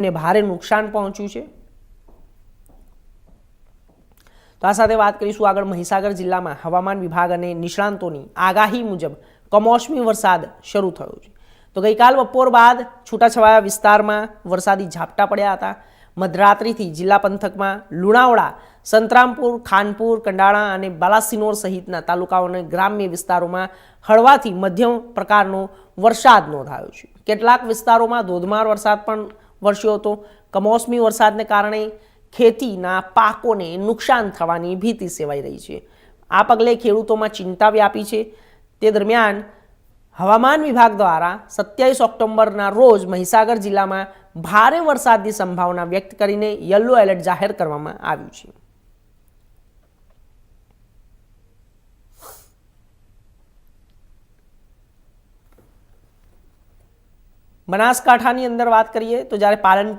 ને ભારે નુકસાન પહોંચ્યું છે। તો આ સાથે વાત કરીશું આગળ મહીસાગર જિલ્લામાં હવામાન વિભાગ અને નિષ્ણાંતોની આગાહી મુજબ કમોસમી વરસાદ શરૂ થયો છે। તો ગઈકાલ બપોર બાદ છૂટાછવાયા વિસ્તારમાં વરસાદી ઝાપટા પડ્યા હતા। મધરાત્રિથી જિલ્લા પંથકમાં લુણાવાડા, સંતરામપુર, ખાનપુર, કંડાળા અને બાલાસિનોર સહિતના તાલુકાઓ અને ગ્રામ્ય વિસ્તારોમાં હળવાથી મધ્યમ પ્રકારનો વરસાદ નોંધાયો છે। કેટલાક વિસ્તારોમાં ધોધમાર વરસાદ પણ વરસ્યો હતો। કમોસમી વરસાદને કારણે ખેતીના પાકોને નુકસાન થવાની ભીતિ સેવાઈ રહી છે। આ પગલે ખેડૂતોમાં ચિંતા વ્યાપી છે। તે દરમિયાન હવામાન વિભાગ દ્વારા 27 ઓક્ટોબરના રોજ મહીસાગર જિલ્લામાં ભારે વરસાદની સંભાવના વ્યક્ત કરીને યલો એલર્ટ જાહેર કરવામાં આવ્યું છે। બનાસકાંઠાની અંદર વાત કરીએ તો જ્યારે પાલનપુર